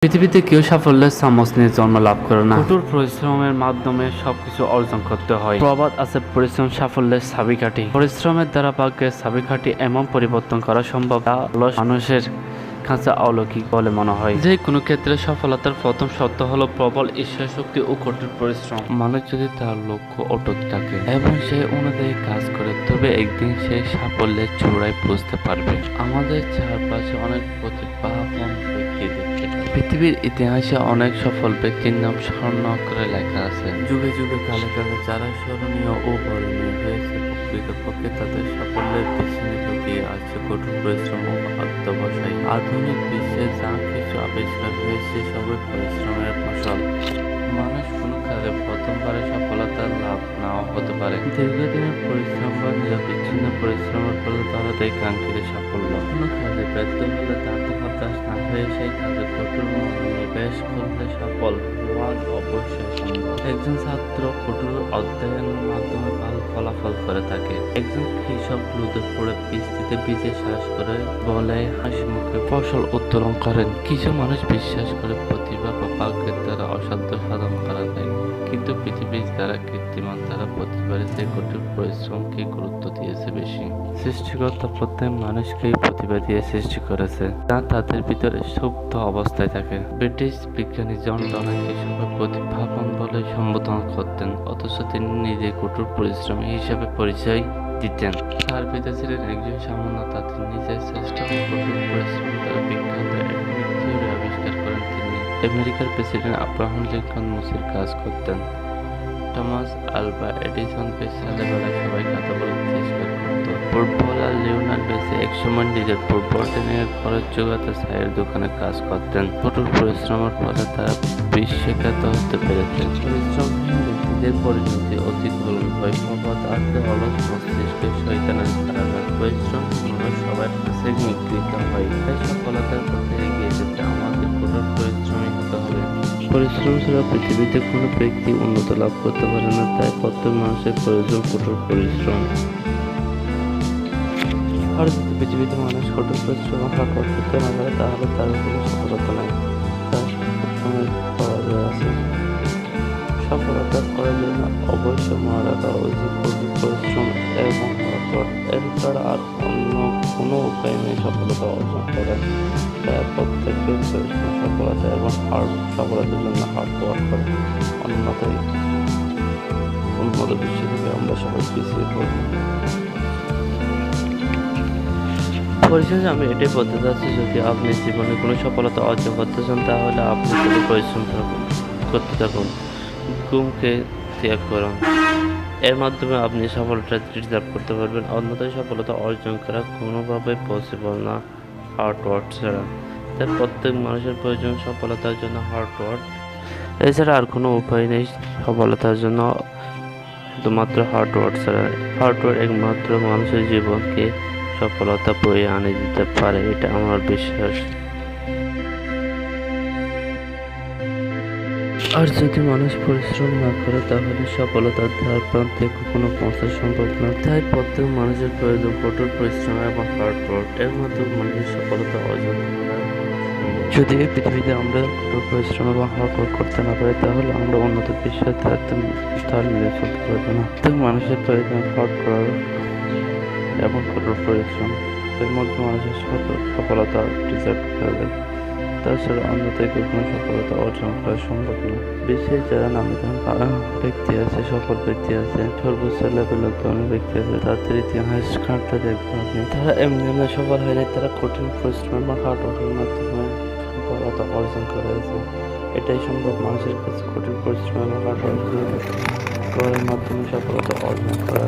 পৃথিবীতে কেউ সাফল্যের চামচ নিয়ে জন্ম লাভ করে না। কঠোর পরিশ্রমের মাধ্যমে সবকিছু অর্জন করতে হয়। প্রবাদ আছে, পরিশ্রম সাফল্যের চাবিকাঠি। পরিশ্রমের দ্বারা ভাগ্যের চাবিকাঠি এমন পরিবর্তন করা সম্ভব যা অলস মানুষের কাছে অলৌকিক বলে মনে হয়। যে কোনো ক্ষেত্রে সফলতার প্রথম শর্ত হলো প্রবল ইচ্ছাশক্তি ও কঠোর পরিশ্রম। মানুষ যদি তার লক্ষ্য অটুট থাকে এবং সে অনুযায়ী কাজ করে, তবে একদিন সে সাফল্যের চূড়ায় পৌঁছতে পারবে। আমাদের চারপাশে অনেক প্রতিভাবান ব্যক্তি দেখতে পাই। পৃথিবীর ইতিহাসে অনেক সফল ব্যক্তির নাম স্বর্ণাক্ষরে লেখা আছে। যুগে যুগে কালে কালে যারা স্মরণীয় ও বরণীয় হয়েছে, প্রকৃতপক্ষে তাদের সাফল্যের পেছনে লুকিয়ে আছে কঠোর পরিশ্রম ও অধ্যবসায়। আধুনিক বিশ্বে যা কিছু আবিষ্কার হয়েছে সবই পরিশ্রমের ফসল। মানুষ কোনো কাজে প্রথমবারে সফলতা লাভ নাও হতে পারে। দীর্ঘদিনের পরিশ্রম বা নিরবিচ্ছিন্ন পরিশ্রমের ফলে তারা দেয় কাঙ্ক্ষিত সাফল্য। কোনো কাজে ব্যর্থ হলে তাতে হতাশ না হয়ে সেই কাজে কঠোর মনোনিবেশ করলে সফল হওয়া অবশ্যই সম্ভব। একজন ছাত্র কঠোর অধ্যয়নের মাধ্যমে ভালো ফলাফল করে থাকে। একজন কৃষক রোদে পড়ে বৃষ্টিতে ভিজে শ্বাস করে বলে হাসি মুখে ফসল উত্তোলন করেন। কিছু মানুষ বিশ্বাস করে প্রতিভা বা ভাগ্যের দ্বারা অসাধ্য সাধন করা যায়, কিন্তু পৃথিবীর যারা কৃত্রিমান তারা প্রতিবারে সেই কঠোর পরিশ্রমকে গুরুত্ব দিয়েছে বেশি। সৃষ্টিকর্তা প্রত্যেক মানুষকেই প্রতিভা দিয়ে সৃষ্টি করেছে, তা তাদের ভিতরে সুপ্ত অবস্থায় থাকে। ব্রিটিশ বিজ্ঞানী জন ডনাকে সবাই প্রতিভাবান বলে সম্বোধন করতেন, অথচ তিনি নিজে কঠোর পরিশ্রমী হিসাবে পরিচয় দিতেন। তার পিতা ছিলেন একজন সামান্য তাঁতি। নিজের চেষ্টা ও কঠোর পরিশ্রম দ্বারা বিখ্যাত অ্যাটমিক থিওরি আবিষ্কার করেন তিনি। আমেরিকার প্রেসিডেন্ট আব্রাহাম লিঙ্কন মুসির কাজ করতেন। টমাস আলভা এডিসন বেশ ছেলেবেলায় সবাই কথা বলতে চেষ্টা করত। ফুটবলার লিওনেল মেসি একসময় নিজের ফুটবলের খরচ জোগাতে চায়ের দোকানে কাজ করতেন। কঠোর পরিশ্রমের ফলে তারা বিশ্বখ্যাত হতে পেরেছেন। পরিশ্রমহীন ব্যক্তিদের পরিণতি অতি করুণ হয়। প্রবাদ আছে, অলস মস্তিষ্কে শয়তানের কারাগার। পরিশ্রম মানুষ সবার কাছে নিগৃহীত হয়। তাই সফলতার পথে এগিয়ে যেতে আমাদের কঠোর পরিশ্রমী হতে হবে। পরিশ্রম ছাড়া পৃথিবীতে কোনো ব্যক্তি উন্নত লাভ করতে পারে না। তাই প্রত্যেক মানুষের প্রয়োজন কঠোর পরিশ্রম। আর যদি পৃথিবীতে মানুষ কঠোর পরিশ্রম করতে না পারে, তাহলে তার কোনো সফলতা নাই। তার সবসময় পরাজয় আছে। সফলতা করার জন্য অবশ্যই মনে রাখা উচিত কঠোর পরিশ্রম এবং এর ছাড়া আর অন্য কোনো উপায় নেই সফলতা অর্জন করার। তাই প্রত্যেকের পরিশ্রম সফলতা এবং সফলতার জন্য হার্ড ওয়ার্ক করে, অন্যথায় উন্নত বিশ্ব থেকে আমরা সবাই পিছিয়ে পড়ব। পরিশেষে আমি এটাই বলতে চাচ্ছি, যদি আপনি জীবনে কোনো সফলতা অর্জন করতে চান, তাহলে আপনি কোনো পরিশ্রম করতে থাকুন, ঘুমকে ত্যাগ করুন। এর মাধ্যমে আপনি সফলতা রিজার্ভ করতে পারবেন। অন্যথায় সফলতা অর্জন করা কোনোভাবে পসিবল না হার্ড ওয়ার্ক ছাড়া। তাই প্রত্যেক মানুষের প্রয়োজন সফলতার জন্য হার্ড ওয়ার্ক। এছাড়া আর কোনো উপায় নেই সফলতার জন্য, শুধুমাত্র হার্ড ওয়ার্ক ছাড়া। হার্ড ওয়ার্ক একমাত্র মানুষের জীবনকে সফলতা বয়ে আনে দিতে পারে, এটা আমার বিশ্বাস। আর যদি মানুষ পরিশ্রম না করে, তাহলে সফলতার দ্বার প্রান্তে কখনো পৌঁছা সম্ভব না। তাই প্রত্যেক মানুষের প্রয়োজন কঠোর পরিশ্রম এবং হার্ড ওয়ার্ক। এর মাধ্যমে মানুষের সফলতা অর্জন করা। যদি এই পৃথিবীতে আমরা কঠোর পরিশ্রম এবং হার্ড ওয়ার্ক করতে না পারি, তাহলে আমরা উন্নত বিশ্বের তাল মিলে চলতে পারবো না। তাই মানুষের প্রয়োজন হার্ড ওয়ার্ক এবং কঠোর পরিশ্রম। এর মধ্যে মানুষের সফলতা রিজার্ভ করা যায়। তাছাড়া অন্যথায় কোনো সফলতা অর্জন করা সম্ভব না। বিশ্বের যারা নামী ব্যক্তি আছে, সফল ব্যক্তি আছে, সর্বোচ্চ লেভেলের ধরনের ব্যক্তি আছে, তাদের ইতিহাস ঘাটতে দেখবেন আপনি, তারা এমনি এমনি সফল হয়নি। তারা কঠিন পরিশ্রম বা হার্ড ওয়ার্কের মাধ্যমে সফলতা অর্জন করেছে। এটাই সম্ভব মানুষের কাছে কঠিন পরিশ্রম এবং হার্ড ওয়ার্ক করার মাধ্যমে সফলতা অর্জন করা।